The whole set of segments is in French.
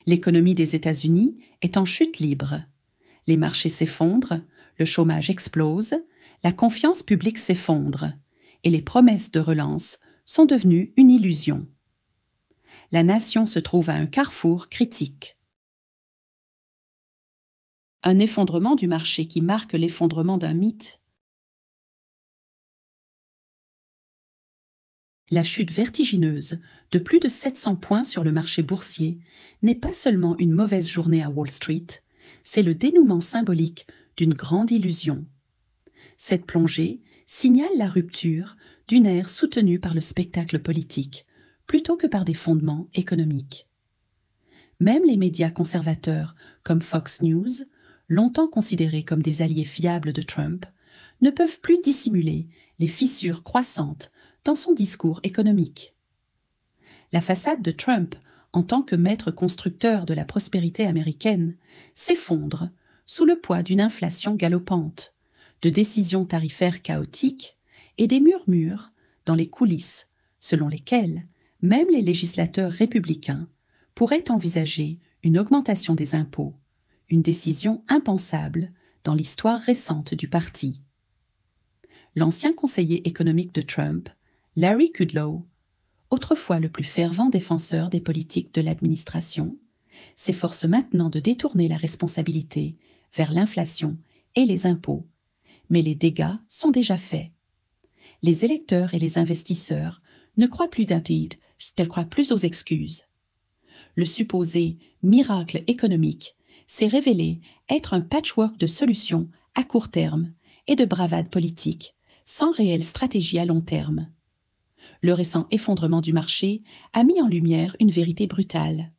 L'économie des États-Unis est en chute libre. Les marchés s'effondrent, le chômage explose, la confiance publique s'effondre, et les promesses de relance sont devenues une illusion. La nation se trouve à un carrefour critique. Un effondrement du marché qui marque l'effondrement d'un mythe. La chute vertigineuse de plus de 700 points sur le marché boursier n'est pas seulement une mauvaise journée à Wall Street, c'est le dénouement symbolique d'une grande illusion. Cette plongée signale la rupture d'une ère soutenue par le spectacle politique, plutôt que par des fondements économiques. Même les médias conservateurs, comme Fox News, longtemps considérés comme des alliés fiables de Trump, ne peuvent plus dissimuler les fissures croissantes dans son discours économique. La façade de Trump, en tant que maître constructeur de la prospérité américaine, s'effondre sous le poids d'une inflation galopante, de décisions tarifaires chaotiques et des murmures dans les coulisses, selon lesquels même les législateurs républicains pourraient envisager une augmentation des impôts, une décision impensable dans l'histoire récente du parti. L'ancien conseiller économique de Trump, Larry Kudlow, autrefois le plus fervent défenseur des politiques de l'administration, s'efforce maintenant de détourner la responsabilité vers l'inflation et les impôts, mais les dégâts sont déjà faits. Les électeurs et les investisseurs ne croient plus d'indeed, elles croient plus aux excuses. Le supposé miracle économique s'est révélé être un patchwork de solutions à court terme et de bravades politiques, sans réelle stratégie à long terme. Le récent effondrement du marché a mis en lumière une vérité brutale.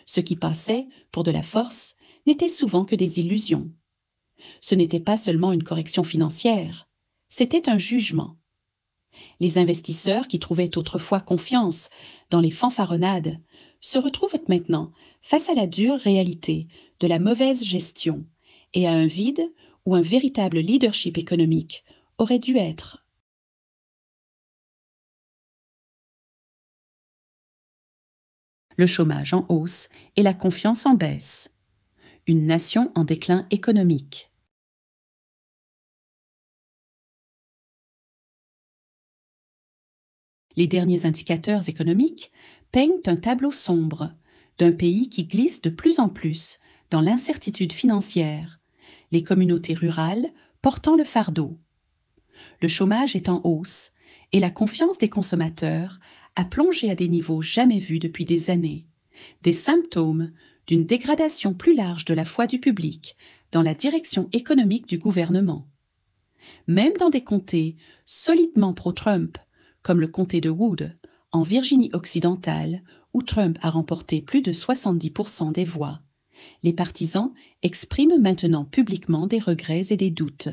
Ce qui passait pour de la force n'était souvent que des illusions. Ce n'était pas seulement une correction financière, c'était un jugement. Les investisseurs qui trouvaient autrefois confiance dans les fanfaronnades se retrouvent maintenant face à la dure réalité de la mauvaise gestion et à un vide où un véritable leadership économique aurait dû être. Le chômage en hausse et la confiance en baisse. Une nation en déclin économique. Les derniers indicateurs économiques peignent un tableau sombre d'un pays qui glisse de plus en plus dans l'incertitude financière, les communautés rurales portant le fardeau. Le chômage est en hausse et la confiance des consommateurs a plongé à des niveaux jamais vus depuis des années, des symptômes d'une dégradation plus large de la foi du public dans la direction économique du gouvernement. Même dans des comtés solidement pro-Trump, comme le comté de Wood, en Virginie occidentale, où Trump a remporté plus de 70% des voix, les partisans expriment maintenant publiquement des regrets et des doutes.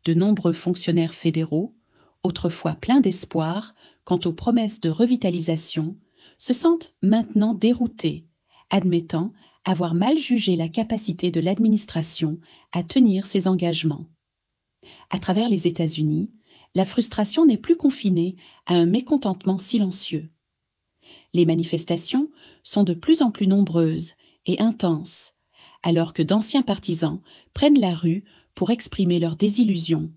De nombreux fonctionnaires fédéraux, autrefois pleins d'espoir quant aux promesses de revitalisation, se sentent maintenant déroutés, admettant avoir mal jugé la capacité de l'administration à tenir ses engagements. À travers les États-Unis, la frustration n'est plus confinée à un mécontentement silencieux. Les manifestations sont de plus en plus nombreuses et intenses, alors que d'anciens partisans prennent la rue pour exprimer leur désillusion.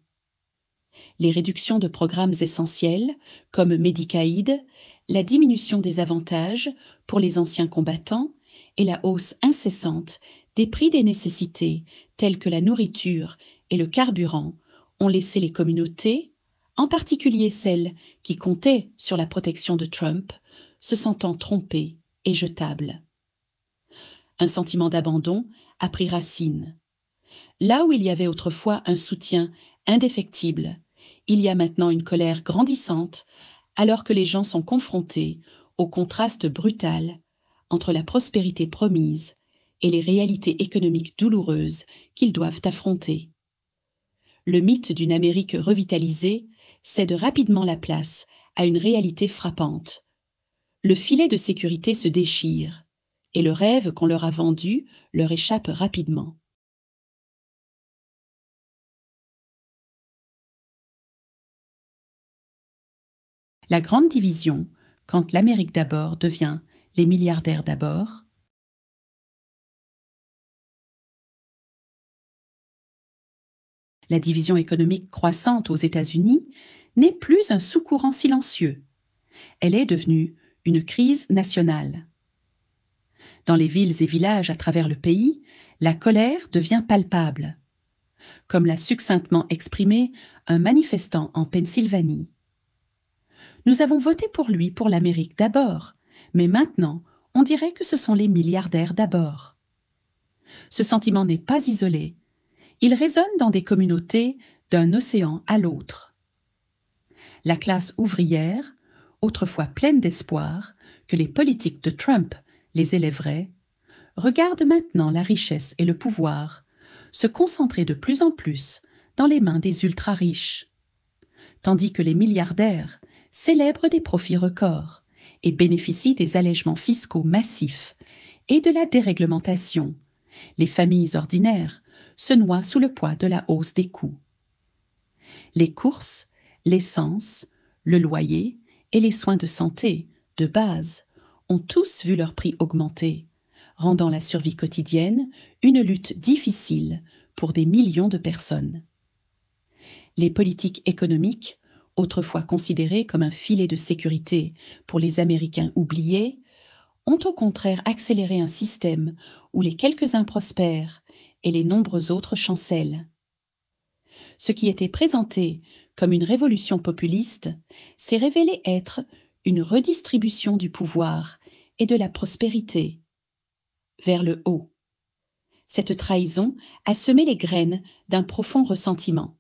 Les réductions de programmes essentiels, comme Medicaid, la diminution des avantages pour les anciens combattants et la hausse incessante des prix des nécessités telles que la nourriture et le carburant ont laissé les communautés, en particulier celles qui comptaient sur la protection de Trump, se sentant trompées et jetables. Un sentiment d'abandon a pris racine. Là où il y avait autrefois un soutien indéfectible, il y a maintenant une colère grandissante alors que les gens sont confrontés au contraste brutal entre la prospérité promise et les réalités économiques douloureuses qu'ils doivent affronter. Le mythe d'une Amérique revitalisée cède rapidement la place à une réalité frappante. Le filet de sécurité se déchire, et le rêve qu'on leur a vendu leur échappe rapidement. La grande division, quand l'Amérique d'abord devient les milliardaires d'abord, La division économique croissante aux États-Unis n'est plus un sous-courant silencieux. Elle est devenue une crise nationale. Dans les villes et villages à travers le pays, la colère devient palpable. Comme l'a succinctement exprimé un manifestant en Pennsylvanie. Nous avons voté pour lui pour l'Amérique d'abord, mais maintenant, on dirait que ce sont les milliardaires d'abord. Ce sentiment n'est pas isolé. Il résonne dans des communautés d'un océan à l'autre. La classe ouvrière, autrefois pleine d'espoir que les politiques de Trump les élèveraient, regarde maintenant la richesse et le pouvoir se concentrer de plus en plus dans les mains des ultra-riches, tandis que les milliardaires célèbrent des profits records et bénéficient des allègements fiscaux massifs et de la déréglementation. Les familles ordinaires se noient sous le poids de la hausse des coûts. Les courses, l'essence, le loyer et les soins de santé, de base, ont tous vu leur prix augmenter, rendant la survie quotidienne une lutte difficile pour des millions de personnes. Les politiques économiques, autrefois considérées comme un filet de sécurité pour les Américains oubliés, ont au contraire accéléré un système où les quelques-uns prospèrent et les nombreux autres chancellent. Ce qui était présenté comme une révolution populiste s'est révélé être une redistribution du pouvoir et de la prospérité vers le haut. Cette trahison a semé les graines d'un profond ressentiment.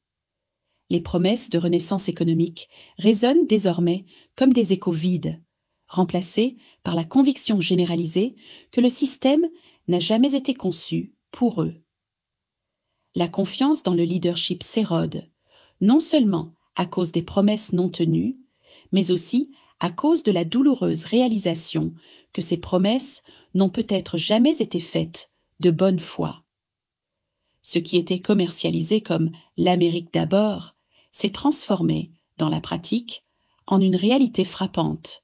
Les promesses de renaissance économique résonnent désormais comme des échos vides, remplacés par la conviction généralisée que le système n'a jamais été conçu pour eux. La confiance dans le leadership s'érode, non seulement à cause des promesses non tenues, mais aussi à cause de la douloureuse réalisation que ces promesses n'ont peut-être jamais été faites de bonne foi. Ce qui était commercialisé comme l'Amérique d'abord s'est transformé, dans la pratique, en une réalité frappante.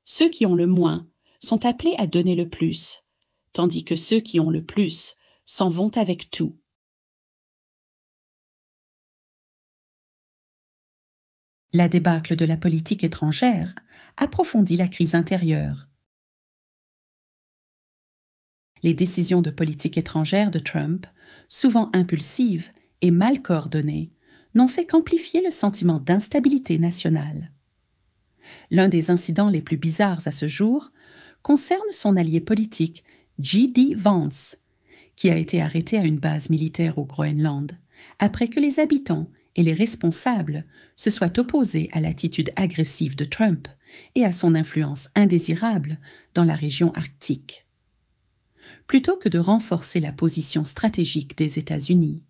Ceux qui ont le moins sont appelés à donner le plus, tandis que ceux qui ont le plus s'en vont avec tout. La débâcle de la politique étrangère approfondit la crise intérieure. Les décisions de politique étrangère de Trump, souvent impulsives et mal coordonnées, n'ont fait qu'amplifier le sentiment d'instabilité nationale. L'un des incidents les plus bizarres à ce jour concerne son allié politique J.D. Vance, qui a été arrêté à une base militaire au Groenland, après que les habitants et les responsables se soient opposés à l'attitude agressive de Trump et à son influence indésirable dans la région arctique. Plutôt que de renforcer la position stratégique des États-Unis,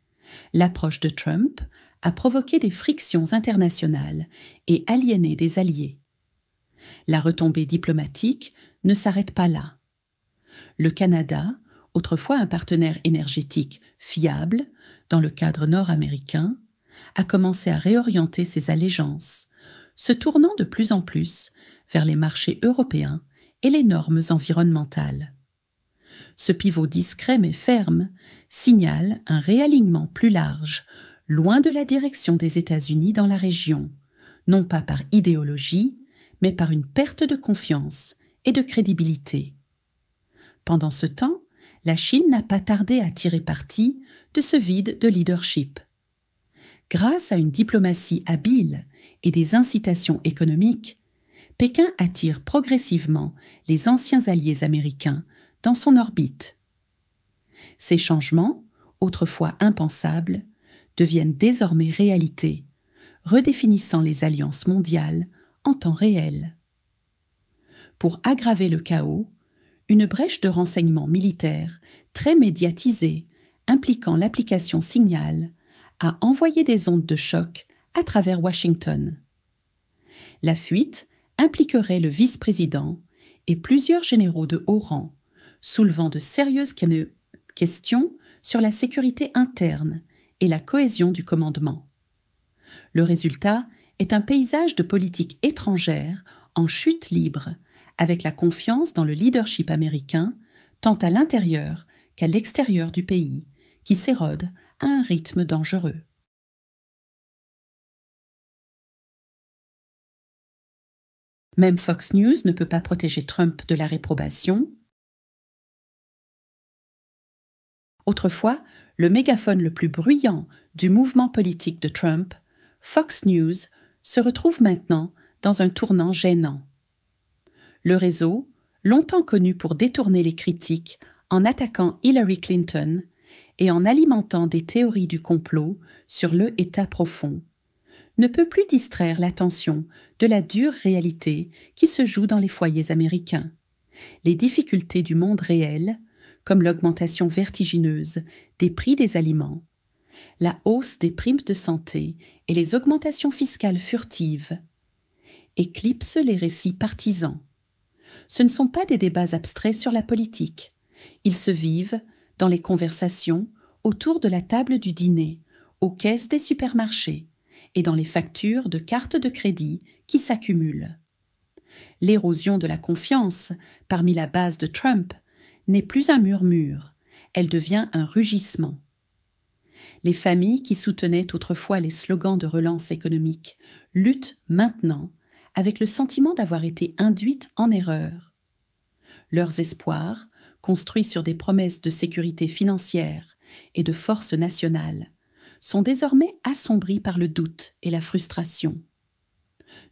l'approche de Trump a provoqué des frictions internationales et aliéné des alliés. La retombée diplomatique ne s'arrête pas là. Le Canada, autrefois un partenaire énergétique fiable dans le cadre nord-américain, a commencé à réorienter ses allégeances, se tournant de plus en plus vers les marchés européens et les normes environnementales. Ce pivot discret mais ferme signale un réalignement plus large, loin de la direction des États-Unis dans la région, non pas par idéologie, mais par une perte de confiance et de crédibilité. Pendant ce temps, la Chine n'a pas tardé à tirer parti de ce vide de leadership. Grâce à une diplomatie habile et des incitations économiques, Pékin attire progressivement les anciens alliés américains dans son orbite. Ces changements, autrefois impensables, deviennent désormais réalité, redéfinissant les alliances mondiales en temps réel. Pour aggraver le chaos, une brèche de renseignement militaire très médiatisée, impliquant l'application Signal, a envoyé des ondes de choc à travers Washington. La fuite impliquerait le vice-président et plusieurs généraux de haut rang, soulevant de sérieuses questions sur la sécurité interne et la cohésion du commandement. Le résultat est un paysage de politique étrangère en chute libre, avec la confiance dans le leadership américain, tant à l'intérieur qu'à l'extérieur du pays, qui s'érode à un rythme dangereux. Même Fox News ne peut pas protéger Trump de la réprobation. Autrefois, le mégaphone le plus bruyant du mouvement politique de Trump, Fox News se retrouve maintenant dans un tournant gênant. Le réseau, longtemps connu pour détourner les critiques en attaquant Hillary Clinton et en alimentant des théories du complot sur le État profond, ne peut plus distraire l'attention de la dure réalité qui se joue dans les foyers américains. Les difficultés du monde réel, comme l'augmentation vertigineuse des prix des aliments, la hausse des primes de santé et les augmentations fiscales furtives, éclipsent les récits partisans. Ce ne sont pas des débats abstraits sur la politique. Ils se vivent dans les conversations autour de la table du dîner, aux caisses des supermarchés et dans les factures de cartes de crédit qui s'accumulent. L'érosion de la confiance parmi la base de Trump n'est plus un murmure, elle devient un rugissement. Les familles qui soutenaient autrefois les slogans de relance économique luttent maintenant avec le sentiment d'avoir été induites en erreur. Leurs espoirs, construits sur des promesses de sécurité financière et de force nationale, sont désormais assombris par le doute et la frustration.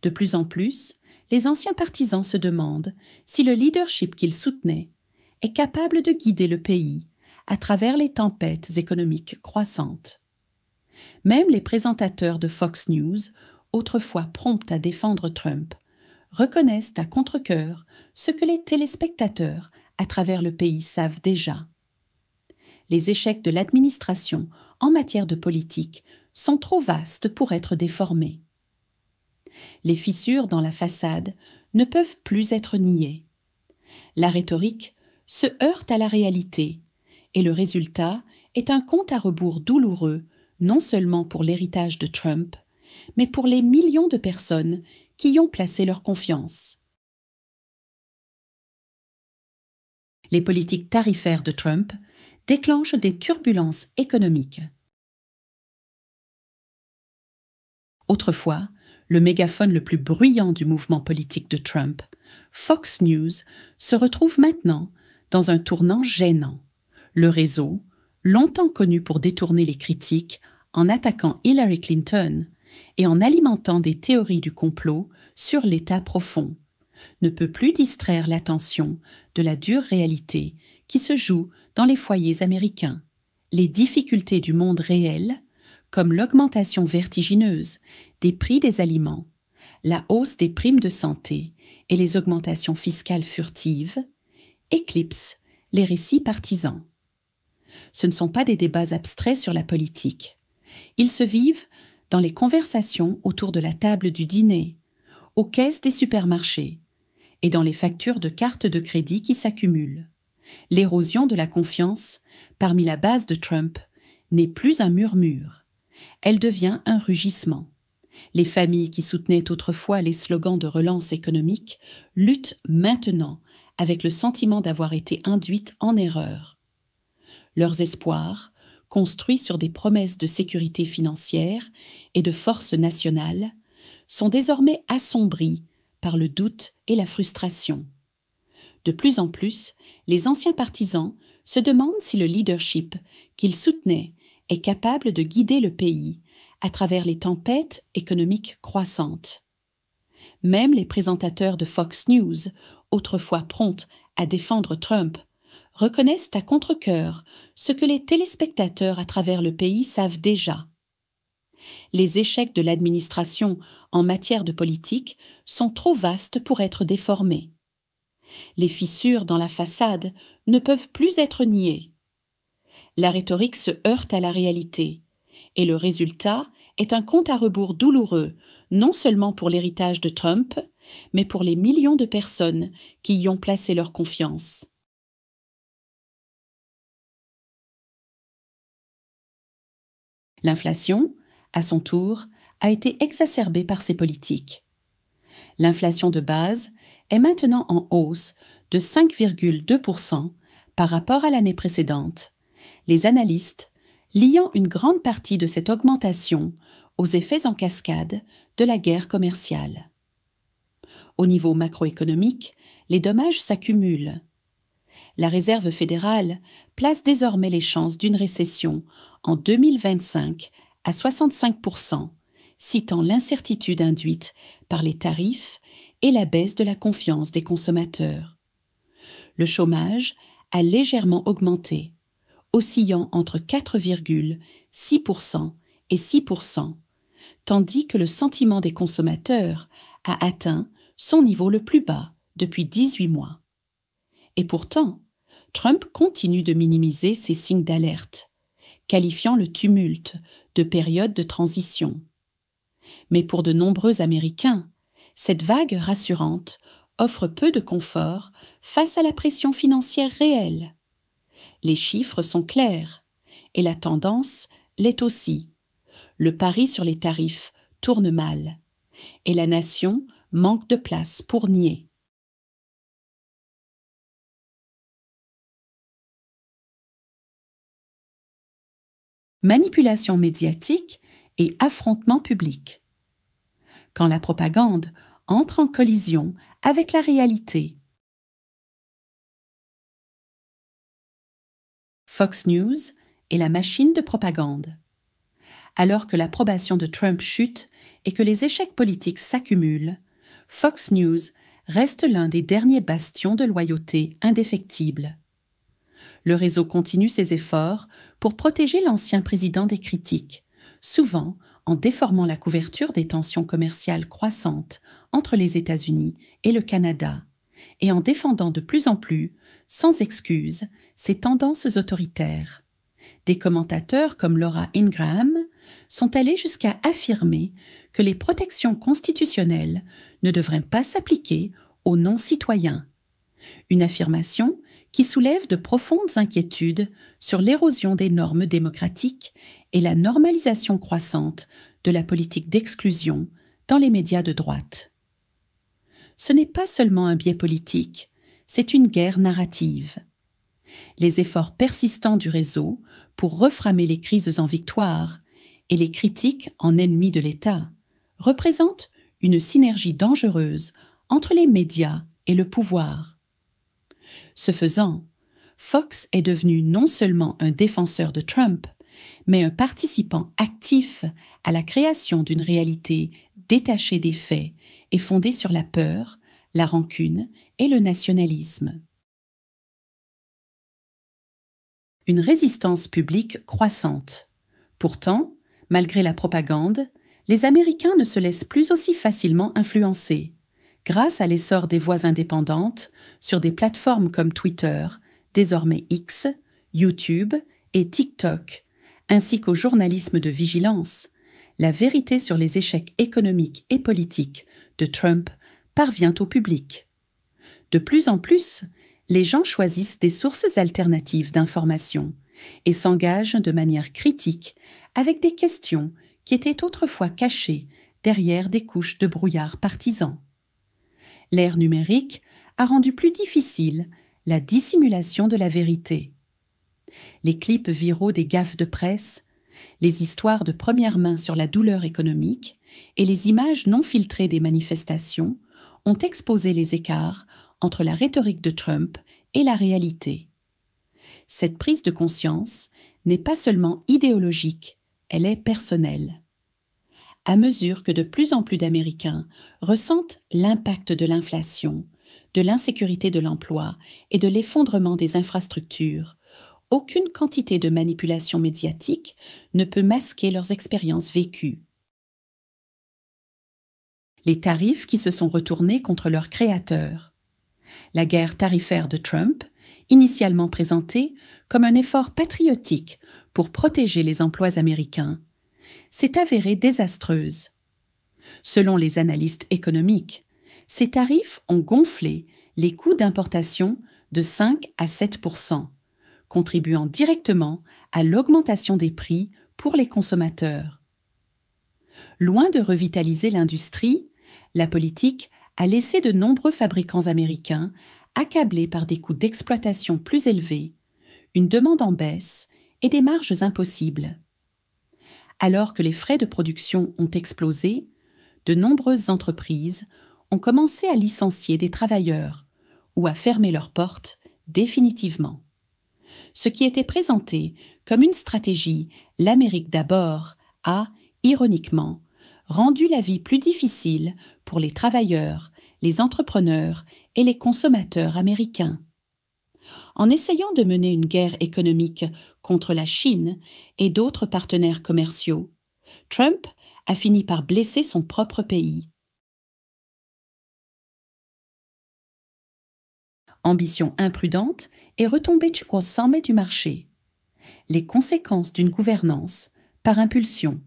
De plus en plus, les anciens partisans se demandent si le leadership qu'ils soutenaient est capable de guider le pays à travers les tempêtes économiques croissantes. Même les présentateurs de Fox News, autrefois prompts à défendre Trump, reconnaissent à contre-cœur ce que les téléspectateurs à travers le pays savent déjà. Les échecs de l'administration en matière de politique sont trop vastes pour être déformés. Les fissures dans la façade ne peuvent plus être niées. La rhétorique se heurte à la réalité, et le résultat est un compte à rebours douloureux, non seulement pour l'héritage de Trump, mais pour les millions de personnes qui y ont placé leur confiance. Les politiques tarifaires de Trump déclenchent des turbulences économiques. Autrefois, le mégaphone le plus bruyant du mouvement politique de Trump, Fox News se retrouve maintenant dans un tournant gênant. Le réseau, longtemps connu pour détourner les critiques en attaquant Hillary Clinton et en alimentant des théories du complot sur l'État profond, ne peut plus distraire l'attention de la dure réalité qui se joue dans les foyers américains. Les difficultés du monde réel, comme l'augmentation vertigineuse des prix des aliments, la hausse des primes de santé et les augmentations fiscales furtives, éclipsent les récits partisans. Ce ne sont pas des débats abstraits sur la politique. Ils se vivent dans les conversations autour de la table du dîner, aux caisses des supermarchés et dans les factures de cartes de crédit qui s'accumulent. L'érosion de la confiance parmi la base de Trump n'est plus un murmure. Elle devient un rugissement. Les familles qui soutenaient autrefois les slogans de relance économique luttent maintenant avec le sentiment d'avoir été induites en erreur. Leurs espoirs, construits sur des promesses de sécurité financière et de force nationale, sont désormais assombris par le doute et la frustration. De plus en plus, les anciens partisans se demandent si le leadership qu'ils soutenaient est capable de guider le pays à travers les tempêtes économiques croissantes. Même les présentateurs de Fox News, autrefois prompts à défendre Trump, reconnaissent à contre-cœur ce que les téléspectateurs à travers le pays savent déjà. Les échecs de l'administration en matière de politique sont trop vastes pour être déformés. Les fissures dans la façade ne peuvent plus être niées. La rhétorique se heurte à la réalité, et le résultat est un compte à rebours douloureux, non seulement pour l'héritage de Trump, mais pour les millions de personnes qui y ont placé leur confiance. L'inflation, à son tour, a été exacerbée par ces politiques. L'inflation de base est maintenant en hausse de 5,2% par rapport à l'année précédente, les analystes liant une grande partie de cette augmentation aux effets en cascade de la guerre commerciale. Au niveau macroéconomique, les dommages s'accumulent. La Réserve fédérale place désormais les chances d'une récession en 2025 à 65%, citant l'incertitude induite par les tarifs et la baisse de la confiance des consommateurs. Le chômage a légèrement augmenté, oscillant entre 4,6% et 6%, tandis que le sentiment des consommateurs a atteint son niveau le plus bas depuis 18 mois. Et pourtant, Trump continue de minimiser ces signes d'alerte, qualifiant le tumulte de période de transition. Mais pour de nombreux Américains, cette vague rassurante offre peu de confort face à la pression financière réelle. Les chiffres sont clairs, et la tendance l'est aussi. Le pari sur les tarifs tourne mal, et la nation manque de place pour nier. Manipulation médiatique et affrontement public. Quand la propagande entre en collision avec la réalité. Fox News est la machine de propagande. Alors que l'approbation de Trump chute et que les échecs politiques s'accumulent, Fox News reste l'un des derniers bastions de loyauté indéfectible. Le réseau continue ses efforts pour protéger l'ancien président des critiques, souvent en déformant la couverture des tensions commerciales croissantes entre les États-Unis et le Canada, et en défendant de plus en plus, sans excuse, ses tendances autoritaires. Des commentateurs comme Laura Ingraham sont allés jusqu'à affirmer que les protections constitutionnelles ne devraient pas s'appliquer aux non-citoyens. Une affirmation qui soulève de profondes inquiétudes sur l'érosion des normes démocratiques et la normalisation croissante de la politique d'exclusion dans les médias de droite. Ce n'est pas seulement un biais politique, c'est une guerre narrative. Les efforts persistants du réseau pour reframer les crises en victoire et les critiques en ennemis de l'État représentent une synergie dangereuse entre les médias et le pouvoir. Ce faisant, Fox est devenu non seulement un défenseur de Trump, mais un participant actif à la création d'une réalité détachée des faits et fondée sur la peur, la rancune et le nationalisme. Une résistance publique croissante. Pourtant, malgré la propagande, les Américains ne se laissent plus aussi facilement influencer. Grâce à l'essor des voix indépendantes sur des plateformes comme Twitter, désormais X, YouTube et TikTok, ainsi qu'au journalisme de vigilance, la vérité sur les échecs économiques et politiques de Trump parvient au public. De plus en plus, les gens choisissent des sources alternatives d'information et s'engagent de manière critique avec des questions qui étaient autrefois cachées derrière des couches de brouillard partisan. L'ère numérique a rendu plus difficile la dissimulation de la vérité. Les clips viraux des gaffes de presse, les histoires de première main sur la douleur économique et les images non filtrées des manifestations ont exposé les écarts entre la rhétorique de Trump et la réalité. Cette prise de conscience n'est pas seulement idéologique, elle est personnelle. À mesure que de plus en plus d'Américains ressentent l'impact de l'inflation, de l'insécurité de l'emploi et de l'effondrement des infrastructures, aucune quantité de manipulation médiatique ne peut masquer leurs expériences vécues. Les tarifs qui se sont retournés contre leurs créateurs. La guerre tarifaire de Trump, initialement présentée comme un effort patriotique pour protéger les emplois américains, s'est avérée désastreuse. Selon les analystes économiques, ces tarifs ont gonflé les coûts d'importation de 5 à 7%, contribuant directement à l'augmentation des prix pour les consommateurs. Loin de revitaliser l'industrie, la politique a laissé de nombreux fabricants américains accablés par des coûts d'exploitation plus élevés, une demande en baisse et des marges impossibles. Alors que les frais de production ont explosé, de nombreuses entreprises ont commencé à licencier des travailleurs ou à fermer leurs portes définitivement. Ce qui était présenté comme une stratégie « l'Amérique d'abord » a, ironiquement, rendu la vie plus difficile pour les travailleurs, les entrepreneurs et les consommateurs américains. En essayant de mener une guerre économique contre la Chine et d'autres partenaires commerciaux, Trump a fini par blesser son propre pays. Ambition imprudente et retombée au sommet du marché. Les conséquences d'une gouvernance par impulsion.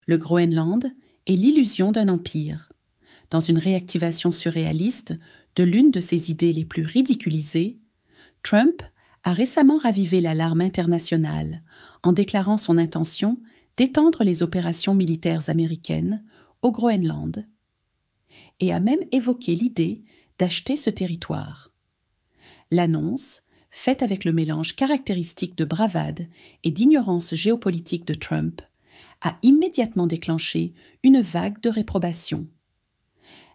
Le Groenland est l'illusion d'un empire. Dans une réactivation surréaliste de l'une de ses idées les plus ridiculisées, Trump a récemment ravivé l'alarme internationale en déclarant son intention d'étendre les opérations militaires américaines au Groenland et a même évoqué l'idée d'acheter ce territoire. L'annonce, faite avec le mélange caractéristique de bravade et d'ignorance géopolitique de Trump, a immédiatement déclenché une vague de réprobation.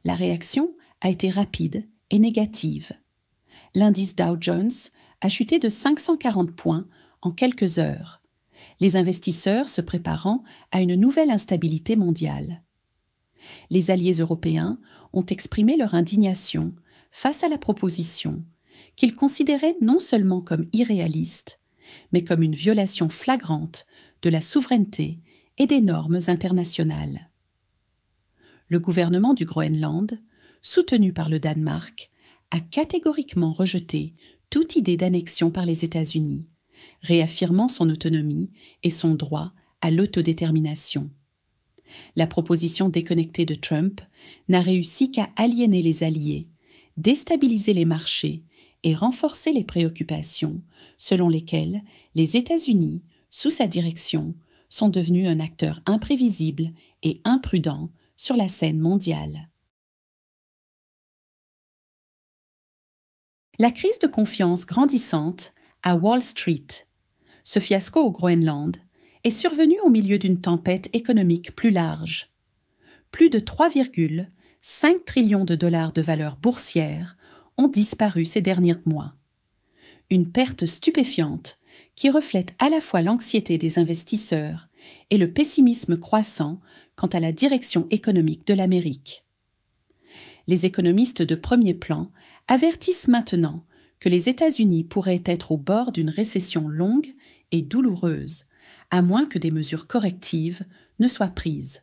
La réaction a été rapide et négative. L'indice Dow Jones a chuté de 540 points en quelques heures, les investisseurs se préparant à une nouvelle instabilité mondiale. Les alliés européens ont exprimé leur indignation face à la proposition, qu'ils considéraient non seulement comme irréaliste, mais comme une violation flagrante de la souveraineté et des normes internationales. Le gouvernement du Groenland, soutenu par le Danemark, a catégoriquement rejeté toute idée d'annexion par les États-Unis, réaffirmant son autonomie et son droit à l'autodétermination. La proposition déconnectée de Trump n'a réussi qu'à aliéner les alliés, déstabiliser les marchés et renforcer les préoccupations selon lesquelles les États-Unis, sous sa direction, sont devenus un acteur imprévisible et imprudent sur la scène mondiale. La crise de confiance grandissante à Wall Street. Ce fiasco au Groenland est survenu au milieu d'une tempête économique plus large. Plus de 3,5 trillions de dollars de valeur boursière ont disparu ces derniers mois. Une perte stupéfiante qui reflète à la fois l'anxiété des investisseurs et le pessimisme croissant quant à la direction économique de l'Amérique. Les économistes de premier plan avertissent maintenant que les États-Unis pourraient être au bord d'une récession longue et douloureuse, à moins que des mesures correctives ne soient prises.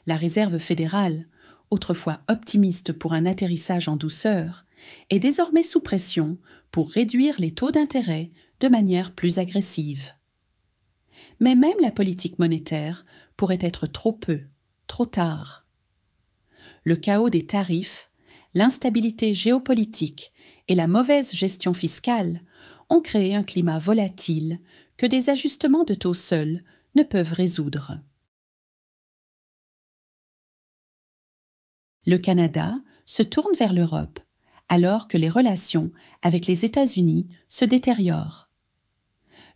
La Réserve fédérale, autrefois optimiste pour un atterrissage en douceur, est désormais sous pression pour réduire les taux d'intérêt de manière plus agressive. Mais même la politique monétaire pourrait être trop peu, trop tard. Le chaos des tarifs, l'instabilité géopolitique et la mauvaise gestion fiscale ont créé un climat volatile que des ajustements de taux seuls ne peuvent résoudre. Le Canada se tourne vers l'Europe, alors que les relations avec les États-Unis se détériorent.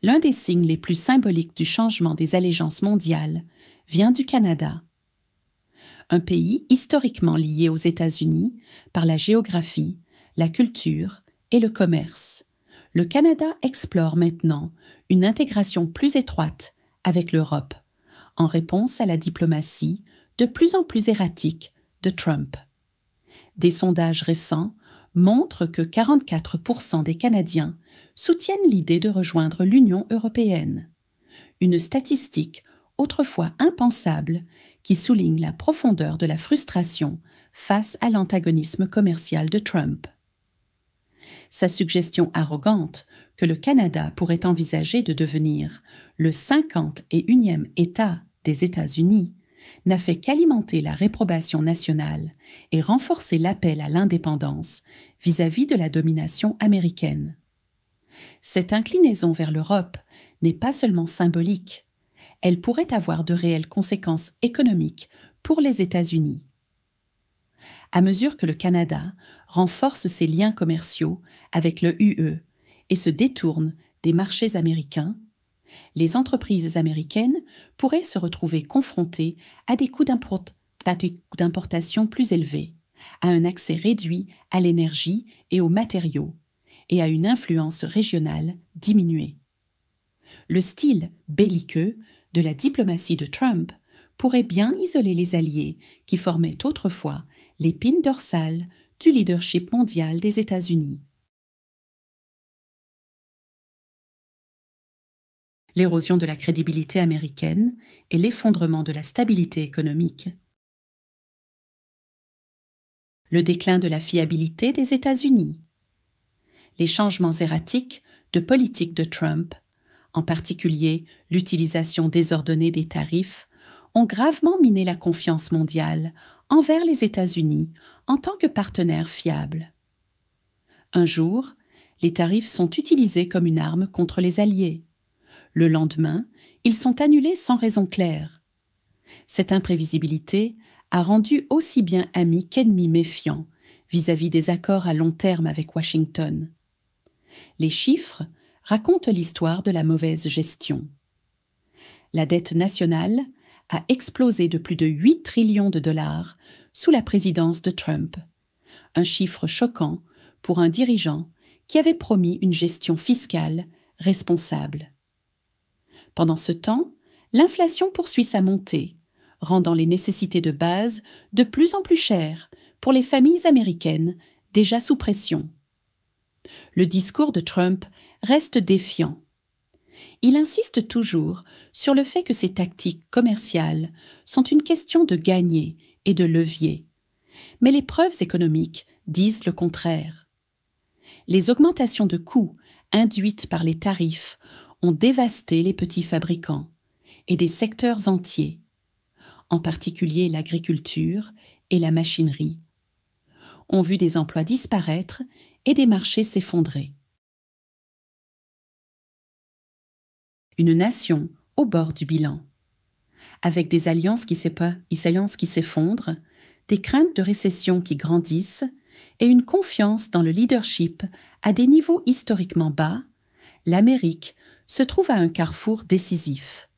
L'un des signes les plus symboliques du changement des allégeances mondiales vient du Canada. Un pays historiquement lié aux États-Unis par la géographie, la culture et le commerce. Le Canada explore maintenant une intégration plus étroite avec l'Europe, en réponse à la diplomatie de plus en plus erratique de Trump. Des sondages récents montrent que 44% des Canadiens soutiennent l'idée de rejoindre l'Union européenne. Une statistique autrefois impensable qui souligne la profondeur de la frustration face à l'antagonisme commercial de Trump. Sa suggestion arrogante que le Canada pourrait envisager de devenir le 51e État des États-Unis n'a fait qu'alimenter la réprobation nationale et renforcer l'appel à l'indépendance vis-à-vis de la domination américaine. Cette inclinaison vers l'Europe n'est pas seulement symbolique, elle pourrait avoir de réelles conséquences économiques pour les États-Unis. À mesure que le Canada renforce ses liens commerciaux avec le UE et se détourne des marchés américains, Les entreprises américaines pourraient se retrouver confrontées à des coûts d'importation plus élevés, à un accès réduit à l'énergie et aux matériaux, et à une influence régionale diminuée. Le style belliqueux de la diplomatie de Trump pourrait bien isoler les alliés qui formaient autrefois l'épine dorsale du leadership mondial des États-Unis. L'érosion de la crédibilité américaine et l'effondrement de la stabilité économique. Le déclin de la fiabilité des États-Unis. Les changements erratiques de politique de Trump, en particulier l'utilisation désordonnée des tarifs, ont gravement miné la confiance mondiale envers les États-Unis en tant que partenaire fiable. Un jour, les tarifs sont utilisés comme une arme contre les alliés. Le lendemain, ils sont annulés sans raison claire. Cette imprévisibilité a rendu aussi bien amis qu'ennemis méfiants vis-à-vis des accords à long terme avec Washington. Les chiffres racontent l'histoire de la mauvaise gestion. La dette nationale a explosé de plus de 8 trillions de dollars sous la présidence de Trump, un chiffre choquant pour un dirigeant qui avait promis une gestion fiscale responsable. Pendant ce temps, l'inflation poursuit sa montée, rendant les nécessités de base de plus en plus chères pour les familles américaines déjà sous pression. Le discours de Trump reste défiant. Il insiste toujours sur le fait que ses tactiques commerciales sont une question de gagner et de levier. Mais les preuves économiques disent le contraire. Les augmentations de coûts induites par les tarifs ont dévasté les petits fabricants et des secteurs entiers, en particulier l'agriculture et la machinerie, ont vu des emplois disparaître et des marchés s'effondrer. Une nation au bord du bilan, avec des alliances qui s'effondrent, des craintes de récession qui grandissent et une confiance dans le leadership à des niveaux historiquement bas, l'Amérique se trouve à un carrefour décisif.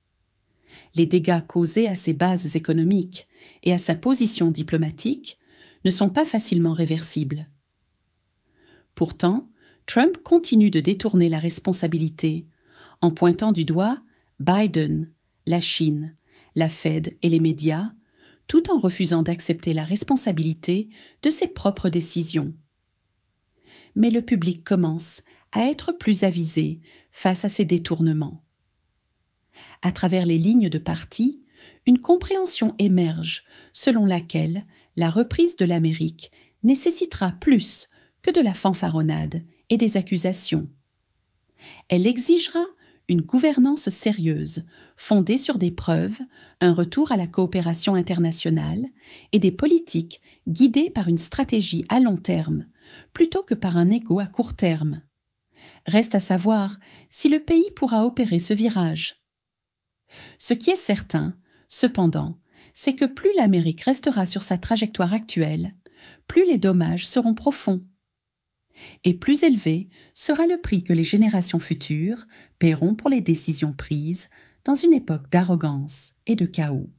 Les dégâts causés à ses bases économiques et à sa position diplomatique ne sont pas facilement réversibles. Pourtant, Trump continue de détourner la responsabilité en pointant du doigt Biden, la Chine, la Fed et les médias, tout en refusant d'accepter la responsabilité de ses propres décisions. Mais le public commence à être plus avisé face à ces détournements. À travers les lignes de parti, une compréhension émerge selon laquelle la reprise de l'Amérique nécessitera plus que de la fanfaronnade et des accusations. Elle exigera une gouvernance sérieuse, fondée sur des preuves, un retour à la coopération internationale et des politiques guidées par une stratégie à long terme, plutôt que par un ego à court terme. Reste à savoir si le pays pourra opérer ce virage. Ce qui est certain, cependant, c'est que plus l'Amérique restera sur sa trajectoire actuelle, plus les dommages seront profonds. Et plus élevé sera le prix que les générations futures paieront pour les décisions prises dans une époque d'arrogance et de chaos.